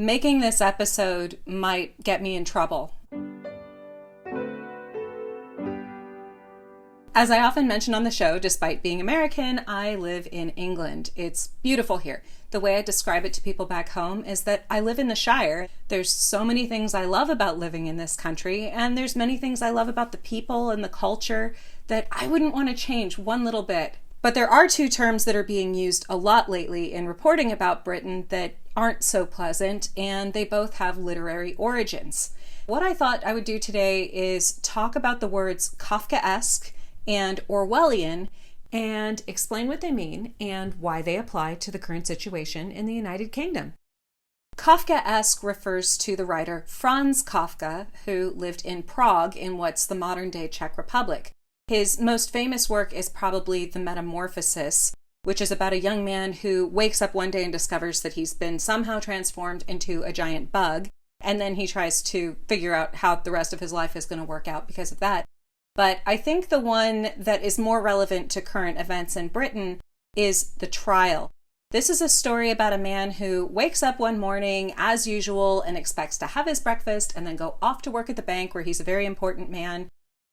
making this episode might get me in trouble. As I often mention on the show, despite being American, I live in England. It's beautiful here. The way I describe it to people back home is that I live in the Shire. There's so many things I love about living in this country, and there's many things I love about the people and the culture that I wouldn't want to change one little bit. But there are two terms that are being used a lot lately in reporting about Britain that aren't so pleasant, and they both have literary origins. What I thought I would do today is talk about the words Kafkaesque and Orwellian and explain what they mean and why they apply to the current situation in the United Kingdom. Kafkaesque refers to the writer Franz Kafka, who lived in Prague in what's the modern-day Czech Republic. His most famous work is probably The Metamorphosis, which is about a young man who wakes up one day and discovers that he's been somehow transformed into a giant bug, and then he tries to figure out how the rest of his life is going to work out because of that. But I think the one that is more relevant to current events in Britain is The Trial. This is a story about a man who wakes up one morning as usual and expects to have his breakfast and then go off to work at the bank where he's a very important man.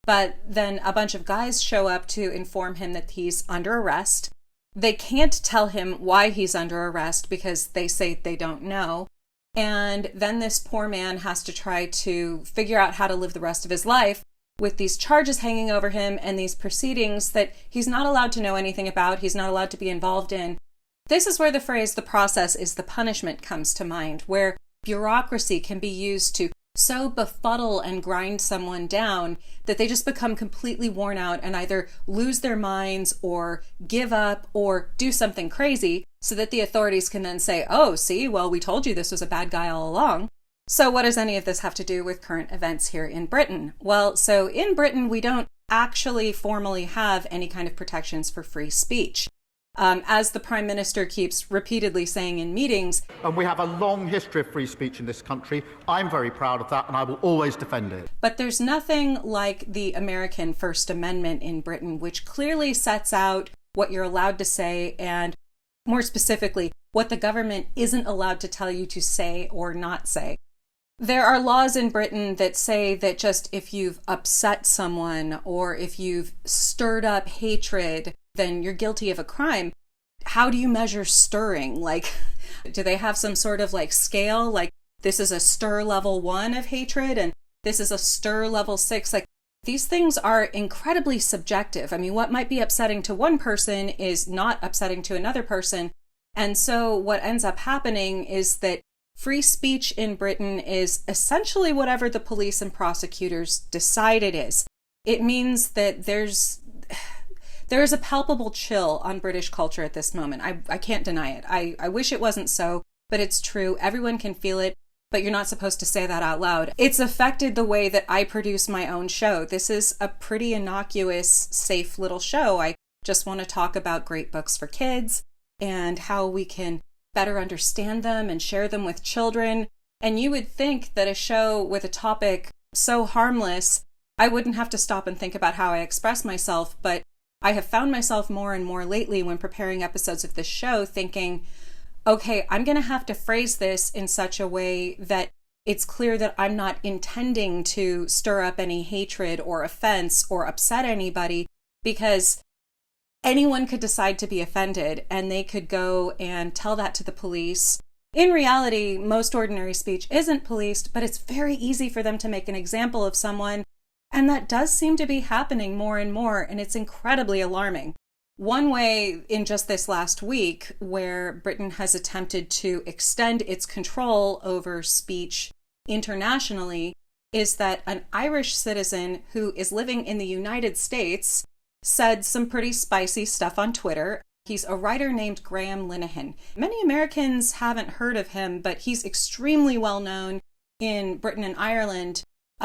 But then a bunch of guys show up to inform him that he's under arrest. They can't tell him why he's under arrest because they say they don't know. And then this poor man has to try to figure out how to live the rest of his life with these charges hanging over him and these proceedings that he's not allowed to know anything about, he's not allowed to be involved in. This is where the phrase "the process is the punishment" comes to mind, where bureaucracy can be used to so befuddle and grind someone down that they just become completely worn out and either lose their minds or give up or do something crazy so that the authorities can then say, "Oh, see, well, we told you this was a bad guy all along." So what does any of this have to do with current events here in Britain? Well, so in Britain, we don't actually formally have any kind of protections for free speech. As the Prime Minister keeps repeatedly saying in meetings. And we have a long history of free speech in this country. I'm very proud of that, and I will always defend it. But there's nothing like the American First Amendment in Britain, which clearly sets out what you're allowed to say and, more specifically, what the government isn't allowed to tell you to say or not say. There are laws in Britain that say that just if you've upset someone or if you've stirred up hatred, then you're guilty of a crime. How do you measure stirring? Like, do they have some sort of scale? Like, this is a stir level 1 of hatred and this is a stir level 6. Like, these things are incredibly subjective. I mean, what might be upsetting to one person is not upsetting to another person. And so what ends up happening is that free speech in Britain is essentially whatever the police and prosecutors decide it is. It means that there is a palpable chill on British culture at this moment. I can't deny it. I wish it wasn't so, but it's true. Everyone can feel it, but you're not supposed to say that out loud. It's affected the way that I produce my own show. This is a pretty innocuous, safe little show. I just want to talk about great books for kids and how we can better understand them and share them with children. And you would think that a show with a topic so harmless, I wouldn't have to stop and think about how I express myself, but I have found myself more and more lately when preparing episodes of this show thinking, okay, I'm going to have to phrase this in such a way that it's clear that I'm not intending to stir up any hatred or offense or upset anybody, because anyone could decide to be offended and they could go and tell that to the police. In reality, most ordinary speech isn't policed, but it's very easy for them to make an example of someone. And that does seem to be happening more and more, and it's incredibly alarming. One way in just this last week where Britain has attempted to extend its control over speech internationally is that an Irish citizen who is living in the United States said some pretty spicy stuff on Twitter. He's a writer named Graham Linehan. Many Americans haven't heard of him, but he's extremely well known in Britain and Ireland.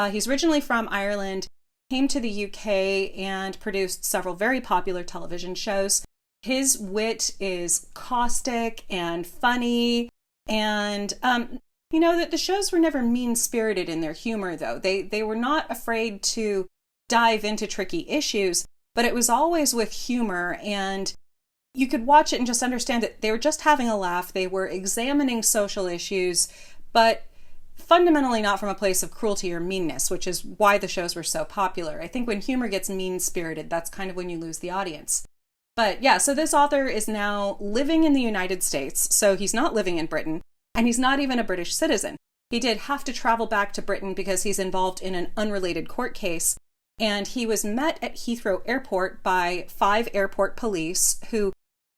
He's originally from Ireland, came to the UK and produced several very popular television shows. His wit is caustic and funny, and that the shows were never mean-spirited in their humor, though. They were not afraid to dive into tricky issues, but it was always with humor, and you could watch it and just understand that they were just having a laugh. They were examining social issues, but fundamentally not from a place of cruelty or meanness, which is why the shows were so popular. I think when humor gets mean-spirited, that's kind of when you lose the audience. But yeah, so this author is now living in the United States, so he's not living in Britain, and he's not even a British citizen. He did have to travel back to Britain because he's involved in an unrelated court case, and he was met at Heathrow Airport by 5 airport police who,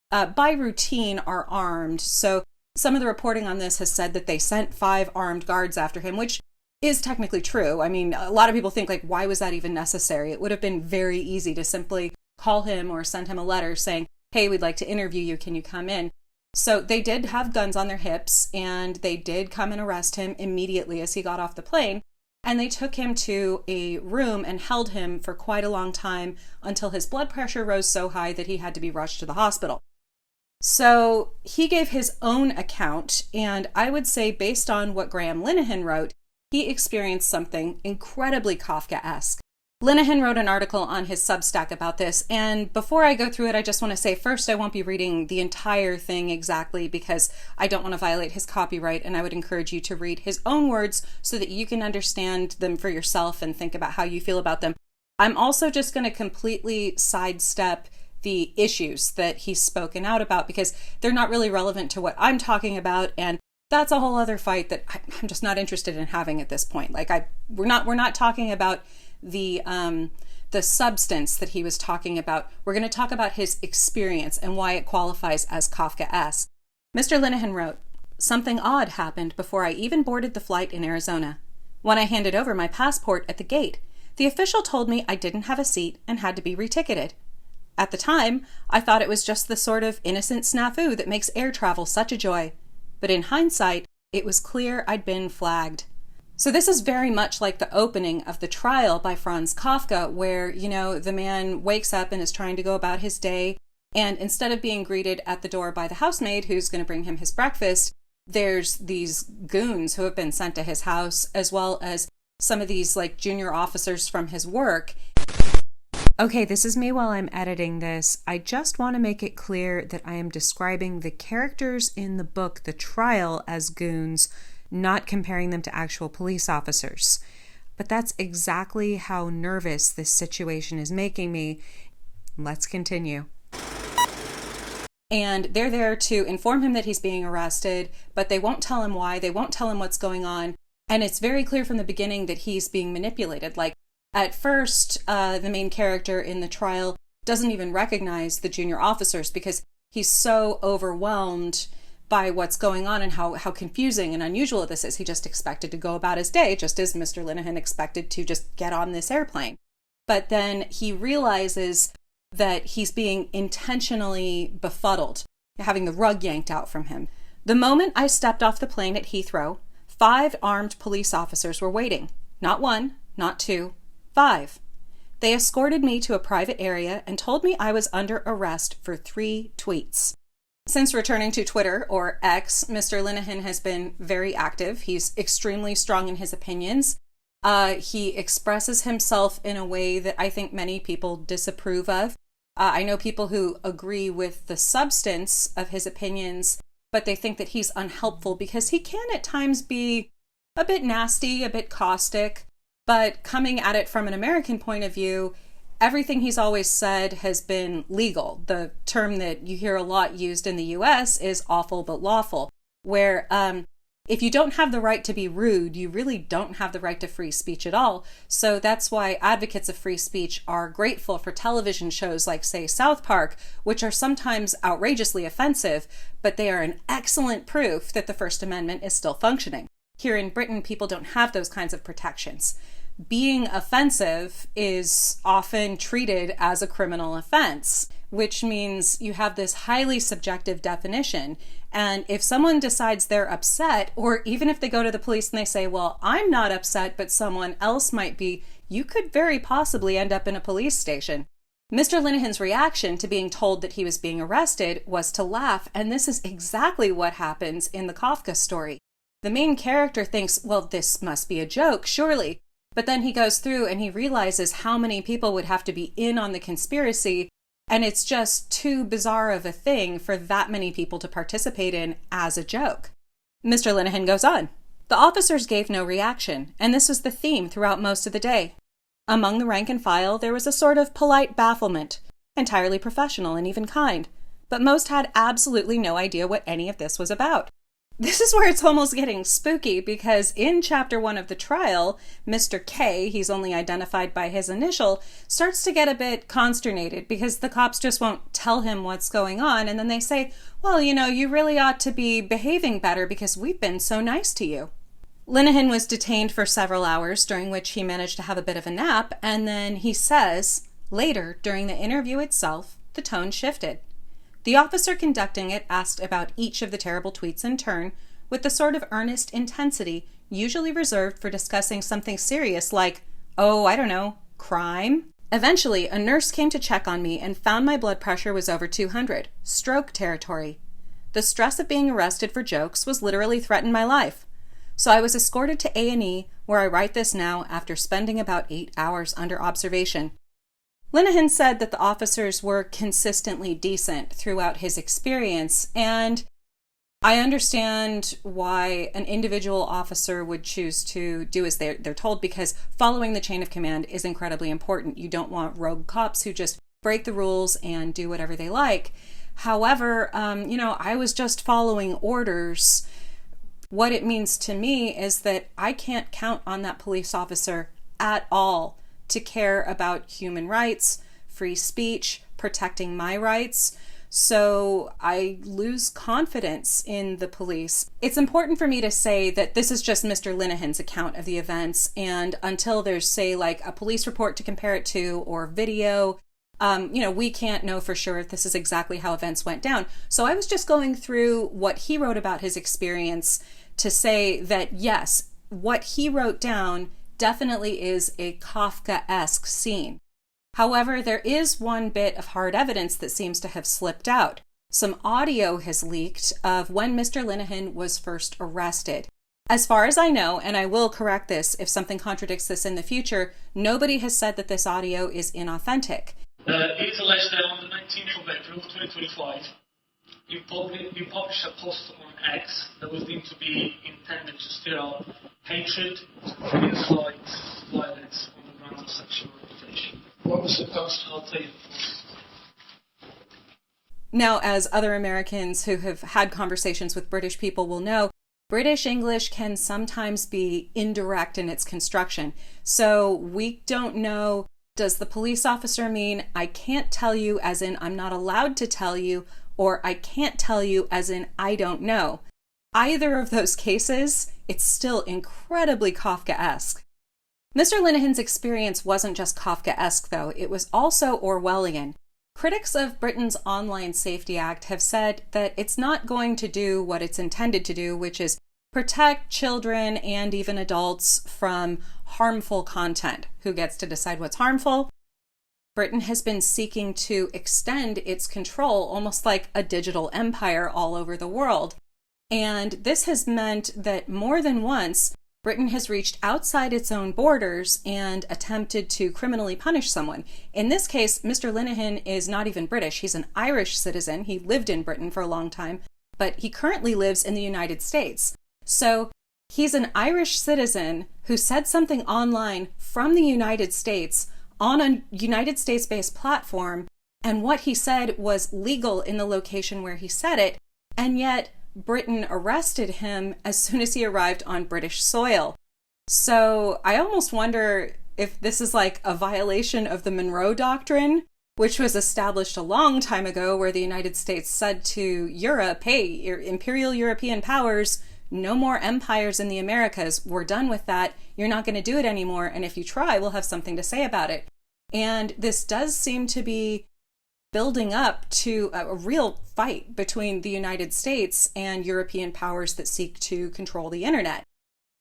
by routine, are armed. So some of the reporting on this has said that they sent 5 armed guards after him, which is technically true. I mean, a lot of people think, like, why was that even necessary? It would have been very easy to simply call him or send him a letter saying, hey, we'd like to interview you. Can you come in? So they did have guns on their hips, and they did come and arrest him immediately as he got off the plane. And they took him to a room and held him for quite a long time until his blood pressure rose so high that he had to be rushed to the hospital. So he gave his own account, and I would say, based on what Graham Linehan wrote, he experienced something incredibly Kafkaesque. Linehan wrote an article on his Substack about this, and before I go through it, I just want to say, first, I won't be reading the entire thing exactly because I don't want to violate his copyright, and I would encourage you to read his own words so that you can understand them for yourself and think about how you feel about them. I'm also just going to completely sidestep the issues that he's spoken out about because they're not really relevant to what I'm talking about, and that's a whole other fight that I'm just not interested in having at this point. Like, we're not talking about the substance that he was talking about. We're going to talk about his experience and why it qualifies as Kafkaesque. Mr. Linehan wrote, "Something odd happened before I even boarded the flight in Arizona. When I handed over my passport at the gate, the official told me I didn't have a seat and had to be reticketed. At the time, I thought it was just the sort of innocent snafu that makes air travel such a joy. But in hindsight, it was clear I'd been flagged." So this is very much like the opening of The Trial by Franz Kafka, where, the man wakes up and is trying to go about his day, and instead of being greeted at the door by the housemaid who's going to bring him his breakfast, there's these goons who have been sent to his house, as well as some of these, junior officers from his work. Okay, this is me while I'm editing this. I just want to make it clear that I am describing the characters in the book The Trial as goons, not comparing them to actual police officers. But that's exactly how nervous this situation is making me. Let's continue. And they're there to inform him that he's being arrested, but they won't tell him why. They won't tell him what's going on. And it's very clear from the beginning that he's being manipulated. At first, the main character in The Trial doesn't even recognize the junior officers because he's so overwhelmed by what's going on and how confusing and unusual this is. He just expected to go about his day, just as Mr. Linehan expected to just get on this airplane. But then he realizes that he's being intentionally befuddled, having the rug yanked out from him. The moment I stepped off the plane at Heathrow, 5 armed police officers were waiting. Not 1, not 2, 5. They escorted me to a private area and told me I was under arrest for 3 tweets. Since returning to Twitter, or X, Mr. Linehan has been very active. He's extremely strong in his opinions. He expresses himself in a way that I think many people disapprove of. I know people who agree with the substance of his opinions, but they think that he's unhelpful because he can at times be a bit nasty, a bit caustic. But coming at it from an American point of view, everything he's always said has been legal. The term that you hear a lot used in the US is awful but lawful, where if you don't have the right to be rude, you really don't have the right to free speech at all. So that's why advocates of free speech are grateful for television shows like, say, South Park, which are sometimes outrageously offensive, but they are an excellent proof that the First Amendment is still functioning. Here in Britain, people don't have those kinds of protections. Being offensive is often treated as a criminal offense, which means you have this highly subjective definition. And if someone decides they're upset, or even if they go to the police and they say, well, I'm not upset, but someone else might be, you could very possibly end up in a police station. Mr. Linehan's reaction to being told that he was being arrested was to laugh, and this is exactly what happens in the Kafka story. The main character thinks, well, this must be a joke, surely. But then he goes through and he realizes how many people would have to be in on the conspiracy, and it's just too bizarre of a thing for that many people to participate in as a joke. Mr. Linehan goes on. The officers gave no reaction, and this was the theme throughout most of the day. Among the rank and file, there was a sort of polite bafflement, entirely professional and even kind, but most had absolutely no idea what any of this was about. This is where it's almost getting spooky, because in Chapter 1 of the trial, Mr. K, he's only identified by his initial, starts to get a bit consternated because the cops just won't tell him what's going on, and then they say, well, you really ought to be behaving better because we've been so nice to you. Linehan was detained for several hours, during which he managed to have a bit of a nap, and then he says, later, during the interview itself, the tone shifted. The officer conducting it asked about each of the terrible tweets in turn, with the sort of earnest intensity usually reserved for discussing something serious like, oh, I don't know, crime? Eventually, a nurse came to check on me and found my blood pressure was over 200, stroke territory. The stress of being arrested for jokes was literally threatened my life. So I was escorted to A&E, where I write this now after spending about 8 hours under observation. Linehan said that the officers were consistently decent throughout his experience, and I understand why an individual officer would choose to do as they're told, because following the chain of command is incredibly important. You don't want rogue cops who just break the rules and do whatever they like. However, I was just following orders. What it means to me is that I can't count on that police officer at all to care about human rights, free speech, protecting my rights. So I lose confidence in the police. It's important for me to say that this is just Mr. Linehan's account of the events, and until there's, say, like a police report to compare it to or video, we can't know for sure if this is exactly how events went down. So I was just going through what he wrote about his experience to say that, yes, what he wrote down definitely is a Kafkaesque scene. However, there is one bit of hard evidence that seems to have slipped out. Some audio has leaked of when Mr. Linehan was first arrested. As far as I know, and I will correct this if something contradicts this in the future, nobody has said that this audio is inauthentic. It is alleged that on the 19th of April 2025, you published a post on X that was deemed to be intended to stir up hatred, incite violence on the grounds of sexual orientation. What was the post? I'll tell you. Now, as other Americans who have had conversations with British people will know, British English can sometimes be indirect in its construction. So we don't know, does the police officer mean I can't tell you as in I'm not allowed to tell you, or I can't tell you as in I don't know? Either of those cases, it's still incredibly Kafkaesque. Mr. Linehan's experience wasn't just Kafkaesque, though. It was also Orwellian. Critics of Britain's Online Safety Act have said that it's not going to do what it's intended to do, which is protect children and even adults from harmful content. Who gets to decide what's harmful? Britain has been seeking to extend its control almost like a digital empire all over the world. And this has meant that more than once, Britain has reached outside its own borders and attempted to criminally punish someone. In this case, Mr. Linehan is not even British. He's an Irish citizen. He lived in Britain for a long time, but he currently lives in the United States. So he's an Irish citizen who said something online from the United States on a United States-based platform, and what he said was legal in the location where he said it, and yet Britain arrested him as soon as he arrived on British soil. So I almost wonder if this is like a violation of the Monroe Doctrine, which was established a long time ago, where the United States said to Europe, hey, imperial European powers, no more empires in the Americas. We're done with that. You're not going to do it anymore. And if you try, we'll have something to say about it. And this does seem to be building up to a real fight between the United States and European powers that seek to control the internet.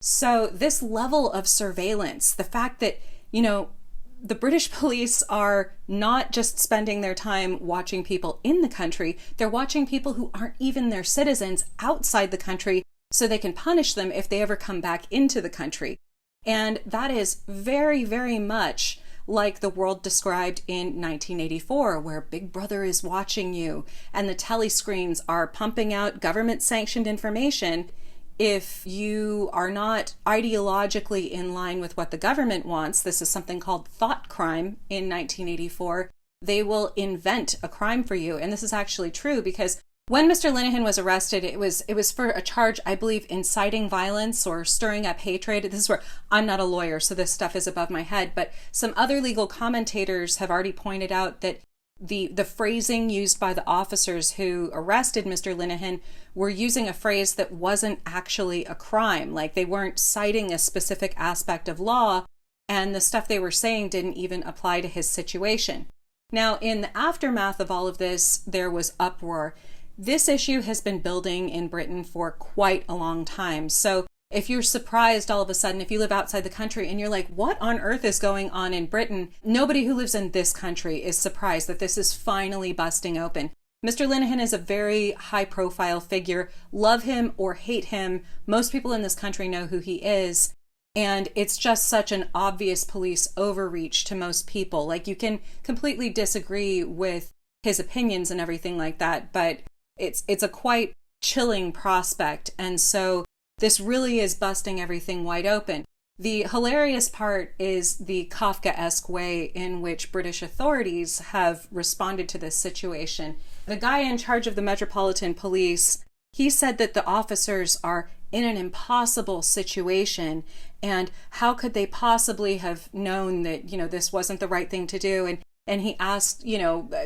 So this level of surveillance, the fact that, the British police are not just spending their time watching people in the country, they're watching people who aren't even their citizens outside the country so they can punish them if they ever come back into the country. And that is very, very much like the world described in 1984, where Big Brother is watching you and the telescreens are pumping out government-sanctioned information if you are not ideologically in line with what the government wants, this is something called thought crime in 1984, they will invent a crime for you. And this is actually true because when Mr. Linehan was arrested, it was for a charge, I believe, inciting violence or stirring up hatred. This is where I'm not a lawyer, so this stuff is above my head. But some other legal commentators have already pointed out that the phrasing used by the officers who arrested Mr. Linehan were using a phrase that wasn't actually a crime. Like they weren't citing a specific aspect of law, and the stuff they were saying didn't even apply to his situation. Now, in the aftermath of all of this, there was uproar. This issue has been building in Britain for quite a long time. So if you're surprised all of a sudden, if you live outside the country and you're like, what on earth is going on in Britain? Nobody who lives in this country is surprised that this is finally busting open. Mr. Linehan is a very high profile figure. Love him or hate him, most people in this country know who he is. And it's just such an obvious police overreach to most people. Like you can completely disagree with his opinions and everything like that, but it's a quite chilling prospect. And so this really is busting everything wide open. The hilarious part is the Kafkaesque way in which British authorities have responded to this situation. The guy in charge of the Metropolitan Police, he said that the officers are in an impossible situation and how could they possibly have known that, this wasn't the right thing to do. And he asked,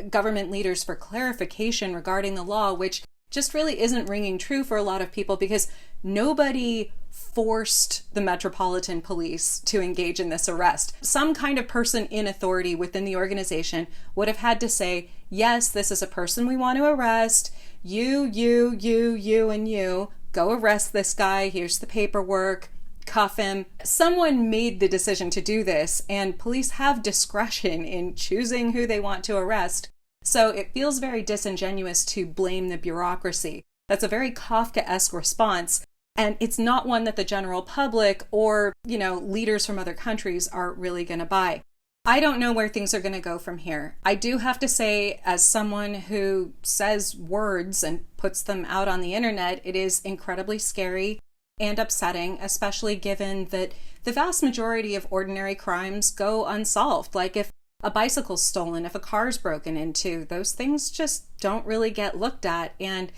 government leaders for clarification regarding the law, which just really isn't ringing true for a lot of people because nobody forced the Metropolitan Police to engage in this arrest. Some kind of person in authority within the organization would have had to say, yes, this is a person we want to arrest. You, and you. Go arrest this guy. Here's the paperwork. Cuff him. Someone made the decision to do this, and police have discretion in choosing who they want to arrest. So it feels very disingenuous to blame the bureaucracy. That's a very Kafkaesque response, and it's not one that the general public or, leaders from other countries are really going to buy. I don't know where things are going to go from here. I do have to say, as someone who says words and puts them out on the internet, it is incredibly scary and upsetting, especially given that the vast majority of ordinary crimes go unsolved. Like if a bicycle's stolen, if a car's broken into, those things just don't really get looked at. And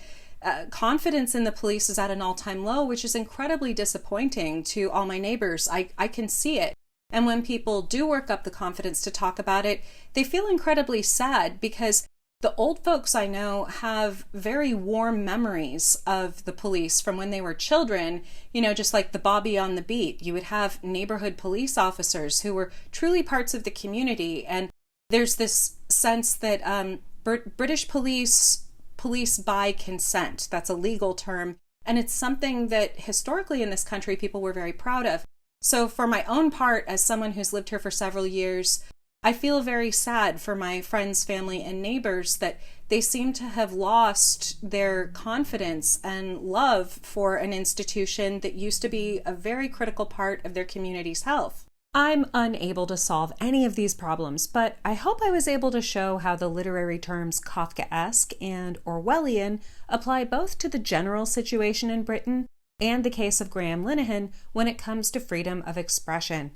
confidence in the police is at an all-time low, which is incredibly disappointing to all my neighbors. I can see it. And when people do work up the confidence to talk about it, they feel incredibly sad because the old folks I know have very warm memories of the police from when they were children, just like the Bobby on the beat. You would have neighborhood police officers who were truly parts of the community. And there's this sense that British police by consent. That's a legal term. And it's something that historically in this country people were very proud of. So for my own part, as someone who's lived here for several years, I feel very sad for my friends, family, and neighbors that they seem to have lost their confidence and love for an institution that used to be a very critical part of their community's health. I'm unable to solve any of these problems, but I hope I was able to show how the literary terms Kafkaesque and Orwellian apply both to the general situation in Britain and the case of Graham Linehan when it comes to freedom of expression.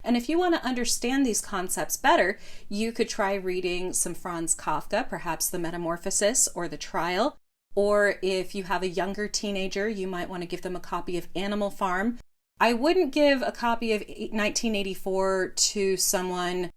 And if you want to understand these concepts better, you could try reading some Franz Kafka, perhaps The Metamorphosis or The Trial. Or if you have a younger teenager, you might want to give them a copy of Animal Farm. I wouldn't give a copy of 1984 to someone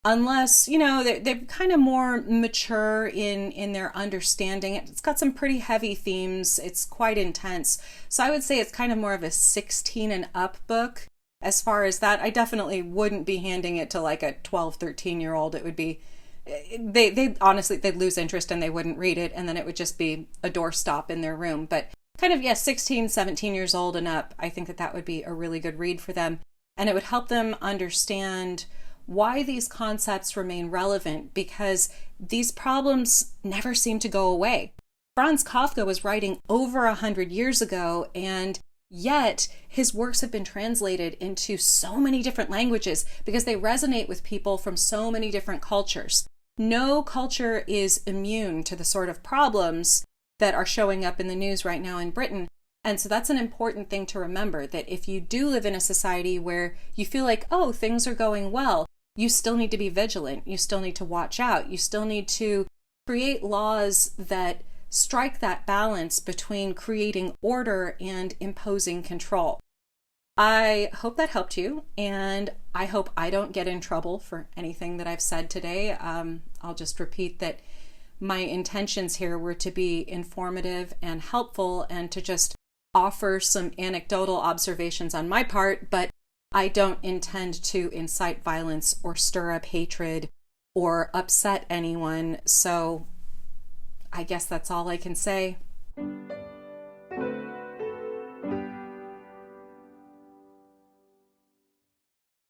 unless, they're kind of more mature in their understanding. It's got some pretty heavy themes. It's quite intense. So I would say it's kind of more of a 16 and up book. As far as that, I definitely wouldn't be handing it to like a 12, 13-year-old. It would be, they honestly, they'd lose interest and they wouldn't read it. And then it would just be a doorstop in their room. But kind of, 16, 17 years old and up, I think that would be a really good read for them. And it would help them understand why these concepts remain relevant, because these problems never seem to go away. Franz Kafka was writing over 100 years ago, and yet his works have been translated into so many different languages because they resonate with people from so many different cultures. No culture is immune to the sort of problems that are showing up in the news right now in Britain. And so that's an important thing to remember, that if you do live in a society where you feel like, oh, things are going well, you still need to be vigilant. You still need to watch out. You still need to create laws that strike that balance between creating order and imposing control. I hope that helped you, and I hope I don't get in trouble for anything that I've said today. I'll just repeat that my intentions here were to be informative and helpful and to just offer some anecdotal observations on my part, but I don't intend to incite violence or stir up hatred or upset anyone. So I guess that's all I can say.